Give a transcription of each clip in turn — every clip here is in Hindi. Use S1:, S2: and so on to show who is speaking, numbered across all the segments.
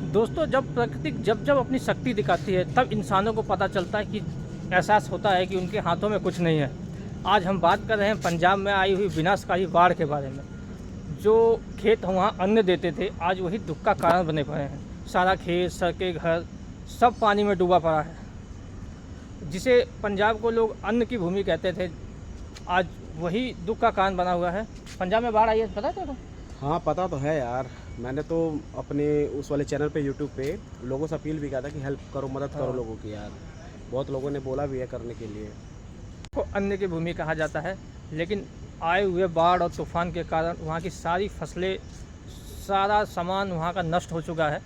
S1: दोस्तों, जब प्रकृति जब जब अपनी शक्ति दिखाती है तब इंसानों को पता चलता है कि एहसास होता है कि उनके हाथों में कुछ नहीं है। आज हम बात कर रहे हैं पंजाब में आई हुई विनाशकारी बाढ़ के बारे में। जो खेत वहाँ अन्न देते थे, आज वही दुख का कारण बने पड़े हैं। सारा खेत, सड़कें, घर सब पानी में डूबा पड़ा है। जिसे पंजाब को लोग अन्न की भूमि कहते थे, आज वही दुख का कारण बना हुआ है। पंजाब में बाढ़ आई है, पता है तेरे को?
S2: हाँ पता तो है यार। मैंने तो अपने उस वाले चैनल पे यूट्यूब पे लोगों से अपील भी किया था कि हेल्प करो, मदद करो लोगों की यार। बहुत लोगों ने बोला भी है करने के लिए।
S1: को अन्न की भूमि कहा जाता है, लेकिन आए हुए बाढ़ और तूफान के कारण वहाँ की सारी फसलें, सारा सामान वहाँ का नष्ट हो चुका है।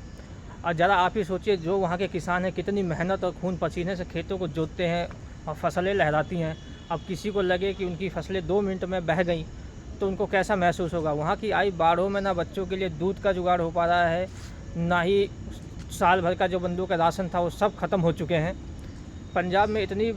S1: और ज़रा आप ही सोचिए, जो वहाँ के किसान हैं कितनी मेहनत और खून पसीने से खेतों को जोतते हैं और फसलें लहराती हैं। अब किसी को लगे कि उनकी फसलें 2 मिनट में बह गई तो उनको कैसा महसूस होगा। वहाँ की आई बाढ़ों में ना बच्चों के लिए दूध का जुगाड़ हो पा रहा है, ना ही साल भर का जो बंदों का राशन था वो सब खत्म हो चुके हैं। पंजाब में इतनी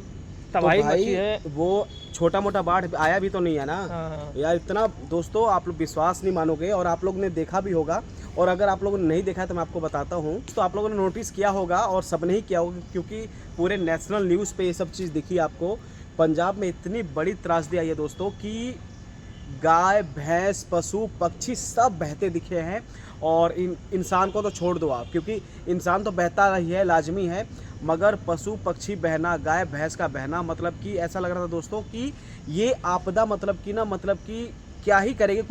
S1: तबाही
S2: तो
S1: मची है।
S2: वो छोटा मोटा बाढ़ आया भी तो नहीं है ना।
S1: हाँ।
S2: यार इतना दोस्तों, आप लोग विश्वास नहीं मानोगे और आप लोग ने देखा भी होगा। और अगर आप लोगों ने नहीं देखा है तो मैं आपको बताता हूँ। तो आप लोगों ने नोटिस किया होगा और सबने ही किया होगा, क्योंकि पूरे नेशनल न्यूज़ पे ये सब चीज़ दिखी आपको। पंजाब में इतनी बड़ी त्रासदी आई है दोस्तों कि गाय, भैंस, पशु, पक्षी सब बहते दिखे हैं। और इंसान को तो छोड़ दो आप, क्योंकि इंसान तो बहता ही है, लाजमी है। मगर पशु पक्षी बहना, गाय भैंस का बहना, मतलब कि ऐसा लग रहा था दोस्तों कि ये आपदा मतलब कि क्या ही करेंगे,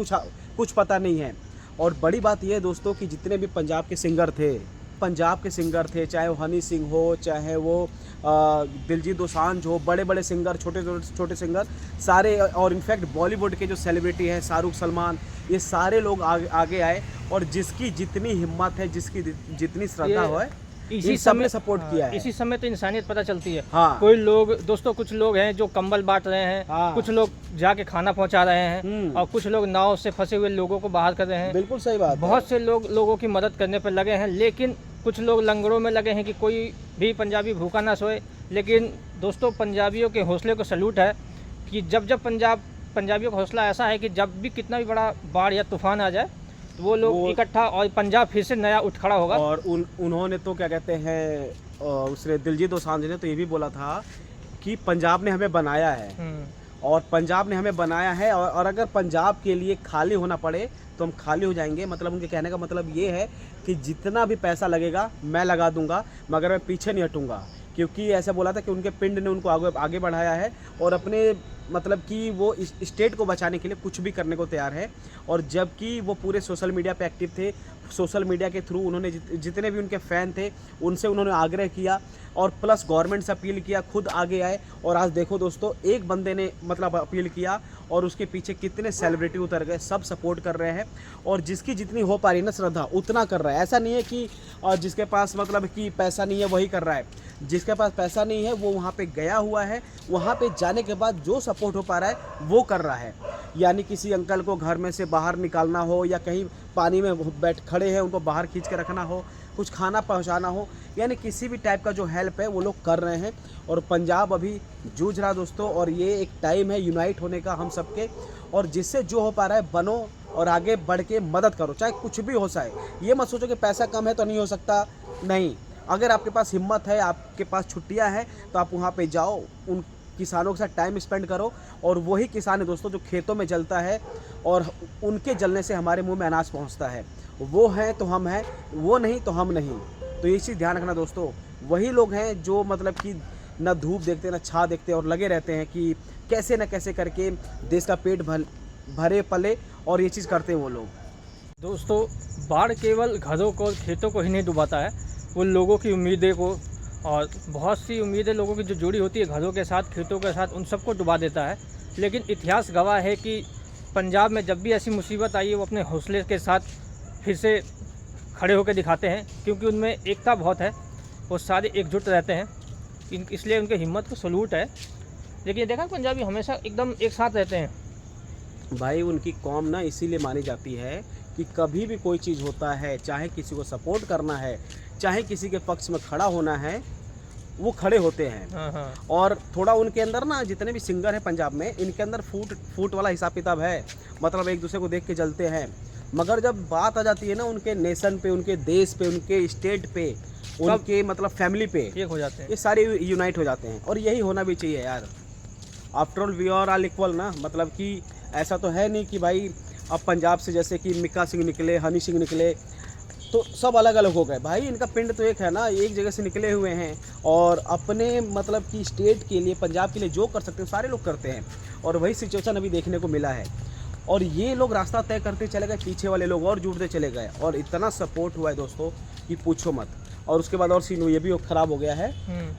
S2: कुछ पता नहीं है। और बड़ी बात यह है दोस्तों कि जितने भी पंजाब के सिंगर थे, चाहे वो हनी सिंह हो, चाहे वो दिलजीत दोसांझ हो, बड़े बड़े सिंगर, छोटे सिंगर सारे, और इनफैक्ट बॉलीवुड के जो सेलिब्रिटी हैं, शाहरुख, सलमान, ये सारे लोग आगे आए। और जिसकी जितनी हिम्मत है, जिसकी जितनी श्रद्धा है,
S1: इसी
S2: सब
S1: समय
S2: ने सपोर्ट किया है।
S1: इसी समय तो इंसानियत पता चलती है।
S2: हाँ।
S1: कोई लोग दोस्तों, कुछ लोग हैं जो कंबल बांट रहे हैं।
S2: हाँ।
S1: कुछ लोग जाके खाना पहुंचा रहे हैं और कुछ लोग नाव से फंसे हुए लोगों को बाहर कर रहे हैं।
S2: बिल्कुल सही बात है।
S1: बहुत से लोग लोगों की मदद करने पर लगे हैं, लेकिन कुछ लोग लंगरों में लगे हैं कि कोई भी पंजाबी भूखा ना सोए। लेकिन दोस्तों, पंजाबियों के हौसले को सैल्यूट है कि जब पंजाबियों का हौसला ऐसा है कि जब भी कितना भी बड़ा बाढ़ या तूफान आ जाए तो वो लोग इकट्ठा, और पंजाब फिर से नया उठ खड़ा होगा।
S2: और उन्होंने तो क्या कहते हैं, उसने दिलजीत दोसांझ ने तो ये भी बोला था कि पंजाब ने हमें बनाया है। और पंजाब ने हमें बनाया है, और अगर पंजाब के लिए खाली होना पड़े तो हम खाली हो जाएंगे। मतलब उनके कहने का मतलब ये है कि जितना भी पैसा लगेगा मैं लगा दूंगा, मगर मैं पीछे नहीं हटूंगा। क्योंकि ऐसा बोला था कि उनके पिंड ने उनको आगे बढ़ाया है, और अपने मतलब कि वो इस स्टेट को बचाने के लिए कुछ भी करने को तैयार है। और जबकि वो पूरे सोशल मीडिया पे एक्टिव थे, सोशल मीडिया के थ्रू उन्होंने जितने भी उनके फ़ैन थे उनसे उन्होंने आग्रह किया, और प्लस गवर्नमेंट से अपील किया, खुद आगे आए। और आज देखो दोस्तों, एक बंदे ने मतलब अपील किया और उसके पीछे कितने सेलिब्रिटी उतर गए, सब सपोर्ट कर रहे हैं। और जिसकी जितनी हो पा रही है ना श्रद्धा, उतना कर रहा है। ऐसा नहीं है कि जिसके पास मतलब कि पैसा नहीं है वही कर रहा है। जिसके पास पैसा नहीं है वो वहाँ पे गया हुआ है, वहाँ पे जाने के बाद जो सपोर्ट हो पा रहा है वो कर रहा है। यानी किसी अंकल को घर में से बाहर निकालना हो, या कहीं पानी में खड़े हैं उनको बाहर खींच के रखना हो, कुछ खाना पहुंचाना हो, यानी किसी भी टाइप का जो हेल्प है वो लोग कर रहे हैं। और पंजाब अभी जूझ रहा दोस्तों, और ये एक टाइम है यूनाइट होने का हम सबके। और जिससे जो हो पा रहा है बनो और आगे बढ़ के मदद करो, चाहे कुछ भी हो जाए। ये मत सोचो कि पैसा कम है तो नहीं हो सकता, नहीं। अगर आपके पास हिम्मत है, आपके पास छुट्टियां हैं, तो आप वहाँ पे जाओ, उन किसानों के साथ टाइम स्पेंड करो। और वही किसान है दोस्तों जो खेतों में जलता है, और उनके जलने से हमारे मुंह में अनाज पहुंचता है। वो हैं तो हम हैं, वो नहीं तो हम नहीं। तो ये चीज़ ध्यान रखना दोस्तों। वही लोग हैं जो मतलब कि न धूप देखते न छाँ देखते, और लगे रहते हैं कि कैसे न कैसे करके देश का पेट भरे पले, और ये चीज़ करते हैं वो लोग।
S1: दोस्तों, बाढ़ केवल घरों को, खेतों को ही नहीं डुबाता है, वो लोगों की उम्मीदें को, और बहुत सी उम्मीदें लोगों की जो जुड़ी होती है घरों के साथ, खेतों के साथ, उन सबको डुबा देता है। लेकिन इतिहास गवाह है कि पंजाब में जब भी ऐसी मुसीबत आई है वो अपने हौसले के साथ फिर से खड़े होकर दिखाते हैं, क्योंकि उनमें एकता बहुत है, वो सारे एकजुट रहते हैं, इसलिए उनकी हिम्मत को सलूट है। लेकिन देखा, पंजाबी हमेशा एकदम एक साथ रहते हैं
S2: भाई। उनकी कौम ना इसीलिए मानी जाती है कि कभी भी कोई चीज़ होता है, चाहे किसी को सपोर्ट करना है, चाहे किसी के पक्ष में खड़ा होना है, वो खड़े होते हैं।
S1: हाँ।
S2: और थोड़ा उनके अंदर ना, जितने भी सिंगर हैं पंजाब में, इनके अंदर फूट वाला हिसाब किताब है। मतलब एक दूसरे को देख के जलते हैं। मगर जब बात आ जाती है ना उनके नेशन पे, उनके देश पे, उनके स्टेट पे, उनके मतलब फैमिली पे,
S1: एक हो जाते हैं।
S2: ये सारे यूनाइट हो जाते हैं और यही होना भी चाहिए यार। After all we are all equal ना, मतलब कि ऐसा तो है नहीं कि भाई अब पंजाब से जैसे कि मिक्का सिंह निकले, हनी सिंह निकले तो सब अलग अलग हो गए। भाई इनका पिंड तो एक है ना, एक जगह से निकले हुए हैं और अपने मतलब कि स्टेट के लिए, पंजाब के लिए जो कर सकते हैं सारे लोग करते हैं और वही सिचुएशन अभी देखने को मिला है। और ये लोग रास्ता तय करते चले गए, पीछे वाले लोग और जुड़ते चले गए और इतना सपोर्ट हुआ है दोस्तों कि पूछो मत। और उसके बाद और सीन ये भी ख़राब हो गया है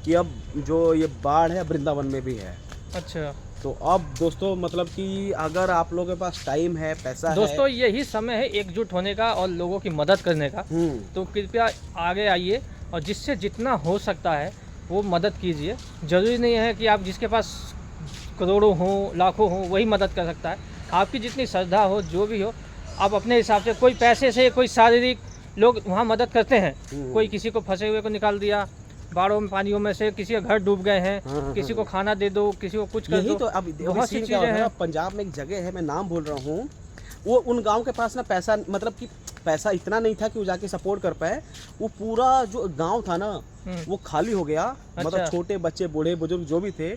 S2: कि अब जो ये बाढ़ है वृंदावन में भी है।
S1: अच्छा,
S2: तो अब दोस्तों मतलब कि अगर आप लोगों के पास टाइम है, पैसा
S1: दोस्तों यही समय है एकजुट होने का और लोगों की मदद करने का। तो कृपया आगे आइए और जिससे जितना हो सकता है वो मदद कीजिए। ज़रूरी नहीं है कि आप जिसके पास करोड़ों हों, लाखों हों, वही मदद कर सकता है। आपकी जितनी श्रद्धा हो, जो भी हो, आप अपने हिसाब से, कोई पैसे से, कोई शारीरिक, लोग वहाँ मदद करते हैं। कोई किसी को फंसे हुए को निकाल दिया, बाढ़ों में, पानियों में से किसी का घर डूब गए हैं, किसी को खाना दे दो, किसी को कुछ कर दो।
S2: तो अब
S1: बहुत सी चीज़ें हैं।
S2: पंजाब में एक जगह है, मैं नाम भूल रहा हूँ, वो उन गांव के पास ना पैसा, मतलब कि पैसा इतना नहीं था कि वो जाके सपोर्ट कर पाए। वो पूरा जो गांव था ना वो खाली हो गया। मतलब छोटे बच्चे, बूढ़े बुजुर्ग जो भी थे,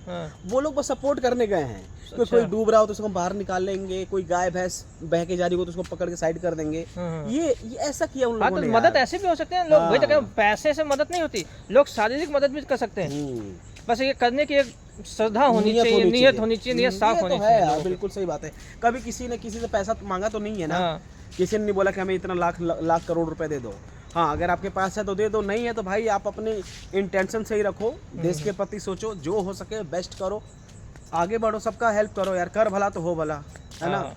S2: वो लोग बस सपोर्ट करने गए हैं। कोई डूब रहा हो तो उसको बाहर निकाल लेंगे, कोई गाय भैंस बह के जा रही हो तो उसको पकड़ के साइड कर देंगे। ये ऐसा किया उन लोगों ने।
S1: मदद ऐसे भी हो सकते हैं लोग, वही तो कह रहा हूं, पैसे से मदद नहीं होती, लोग शारीरिक मदद भी कर सकते हैं। बस ये करने की एक श्रद्धा होनी चाहिए, नियत होनी चाहिए, नियत साफ होनी चाहिए।
S2: बिल्कुल सही बात है। कभी किसी ने किसी से पैसा मांगा तो नहीं है ना, किसी ने नहीं बोला कि हमें इतना लाख करोड़ रुपए दे दो। हाँ, अगर आपके पास है तो दे दो, नहीं है तो भाई आप अपने इंटेंशन सही रखो, देश के प्रति सोचो, जो हो सके बेस्ट करो, आगे बढ़ो, सबका हेल्प करो यार, कर भला तो हो भला, है ना।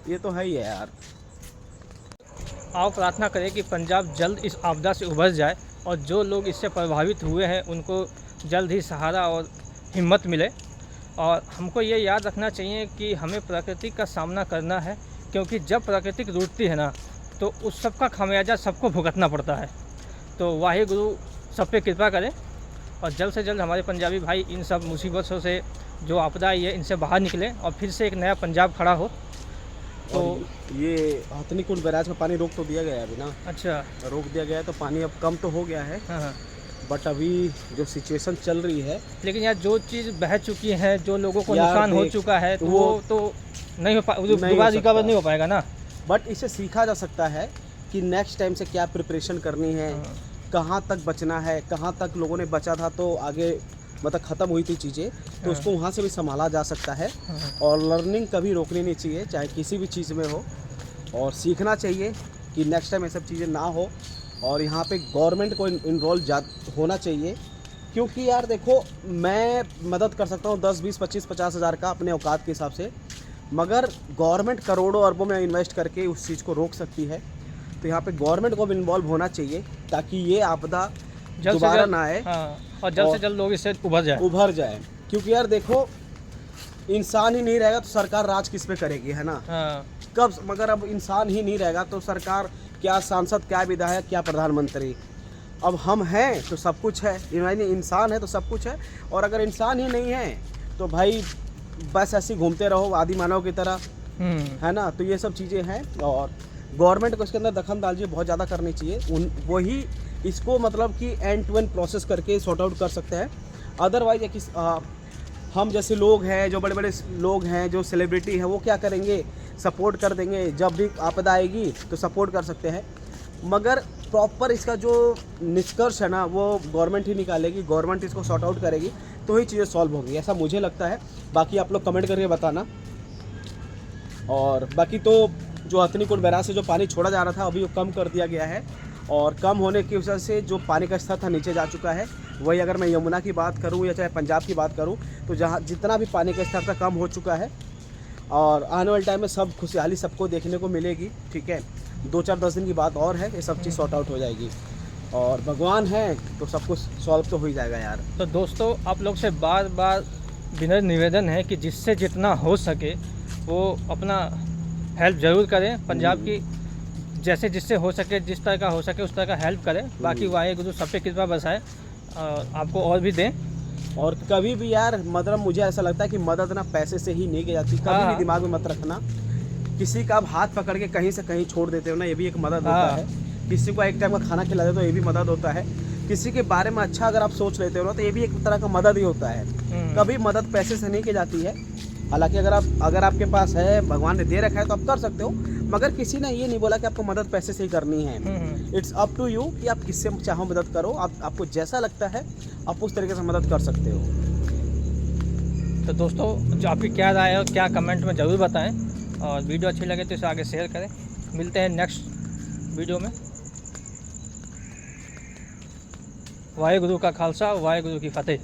S2: ये तो है ही है यार।
S1: आओ प्रार्थना करें कि पंजाब जल्द इस आपदा से उभर जाए और जो लोग इससे प्रभावित हुए हैं उनको जल्द ही सहारा और हिम्मत मिले। और हमको ये याद रखना चाहिए कि हमें प्रकृति का सामना करना है, क्योंकि जब प्रकृति रूठती है ना तो उस सब का खामियाजा सबको भुगतना पड़ता है। तो वाहिगुरु सब पे कृपा करें और जल्द से जल्द हमारे पंजाबी भाई इन सब मुसीबतों से, जो आपदा आई है, इनसे बाहर निकलें और फिर से एक नया पंजाब खड़ा हो। तो
S2: ये हथनीकुंड बैराज में पानी रोक तो दिया गया है अभी ना।
S1: अच्छा,
S2: रोक दिया गया है तो पानी अब कम तो हो गया है।
S1: हाँ।
S2: बट अभी जो सिचुएशन चल रही है,
S1: लेकिन यार जो चीज़ बह चुकी है, जो लोगों को नुकसान हो चुका है, तो वो तो नहीं हो दोबारा रिकवर नहीं हो पाएगा ना।
S2: बट इसे सीखा जा सकता है कि नेक्स्ट टाइम से क्या प्रिपरेशन करनी है, कहाँ तक बचना है, कहाँ तक लोगों ने बचा था तो आगे मतलब ख़त्म हुई थी चीज़ें, तो उसको वहाँ से भी संभाला जा सकता है। और लर्निंग कभी रोकनी नहीं चाहिए, चाहे किसी भी चीज़ में हो, और सीखना चाहिए कि नेक्स्ट टाइम ये सब चीज़ें ना हो। और यहाँ पे गवर्नमेंट को इन्वॉल्व होना चाहिए, क्योंकि यार देखो, मैं मदद कर सकता हूँ 10, 20, 25, 50 हज़ार का अपने औकात के हिसाब से, मगर गवर्नमेंट करोड़ों अरबों में इन्वेस्ट करके उस चीज़ को रोक सकती है। तो यहाँ पे गवर्नमेंट को भी इन्वॉल्व होना चाहिए ताकि ये आपदा दोबारा ना आए।
S1: और जल्द से जल्द लोग इससे उभर जाए। क्योंकि
S2: यार देखो, इंसान ही नहीं रहेगा तो सरकार राज किस पे करेगी, है ना। कब, मगर अब इंसान ही नहीं रहेगा तो सरकार क्या, सांसद क्या, विधायक क्या, प्रधानमंत्री। अब हम हैं तो सब कुछ है, इंसान है तो सब कुछ है। और अगर इंसान ही नहीं है तो भाई बस ऐसे घूमते रहो आदि मानव की तरह, है ना। तो ये सब चीज़ें हैं और गवर्नमेंट को इसके अंदर दखलंदाजी बहुत ज़्यादा करनी चाहिए। वही इसको मतलब कि एंड टू एंड प्रोसेस करके सॉर्ट आउट कर सकते हैं। अदरवाइज हम जैसे लोग हैं, जो बड़े बड़े लोग हैं, जो सेलिब्रिटी हैं, वो क्या करेंगे, सपोर्ट कर देंगे। जब भी आपदा आएगी तो सपोर्ट कर सकते हैं, मगर प्रॉपर इसका जो निष्कर्ष है ना वो गवर्नमेंट ही निकालेगी, गवर्नमेंट इसको सॉर्ट आउट करेगी तो ही चीज़ें सॉल्व होंगी, ऐसा मुझे लगता है। बाकी आप लोग कमेंट करके बताना। और बाकी तो जो हथनीकुंड बैराज से जो पानी छोड़ा जा रहा था अभी वो कम कर दिया गया है, और कम होने की वजह से जो पानी का स्तर था नीचे जा चुका है। वही अगर मैं यमुना की बात करूं या चाहे पंजाब की बात करूं तो जहां जितना भी पानी का स्तर था कम हो चुका है। और आने वाले टाइम में सब खुशहाली सबको देखने को मिलेगी, ठीक है। 2-4-10 दिन की बात और है, ये सब चीज़ सॉर्ट आउट हो जाएगी और भगवान है तो सब कुछ सॉल्व तो हो ही जाएगा यार।
S1: तो दोस्तों, आप लोग से बार बार विनम्र निवेदन है कि जिससे जितना हो सके वो अपना हेल्प ज़रूर करें। पंजाब की जैसे जिससे हो सके, जिस तरह का हो सके उस तरह का हेल्प करें। बाकी वाहेगुरु सब पे कृपा बरसाए, आपको और भी दें।
S2: और कभी भी यार मतलब मुझे ऐसा लगता है कि मदद ना पैसे से ही नहीं की जाती, कभी भी दिमाग में मत रखना किसी का आप हाथ पकड़ के कहीं से कहीं छोड़ देते हो ना, ये भी एक मदद होता
S1: हाँ।
S2: है। किसी को एक टाइम का खाना खिला देते हो, ये भी मदद होता है। किसी के बारे में अच्छा अगर आप सोच लेते हो ना, तो ये भी एक तरह का मदद ही होता है। कभी मदद पैसे से नहीं की जाती है। हालांकि अगर आपके पास है, भगवान ने दे रखा है, तो आप कर सकते हो, मगर किसी ने ये नहीं बोला कि आपको मदद पैसे से ही करनी है। इट्स अप टू यू कि आप किससे चाहो मदद करो। आपको जैसा लगता है आप उस तरीके से मदद कर सकते हो।
S1: तो दोस्तों, जो आपकी क्या राय है, क्या कमेंट में ज़रूर बताएं, और वीडियो अच्छी लगे तो इसे आगे शेयर करें। मिलते हैं नेक्स्ट वीडियो में। वाहेगुरु का खालसा, वाहेगुरु की फतेह।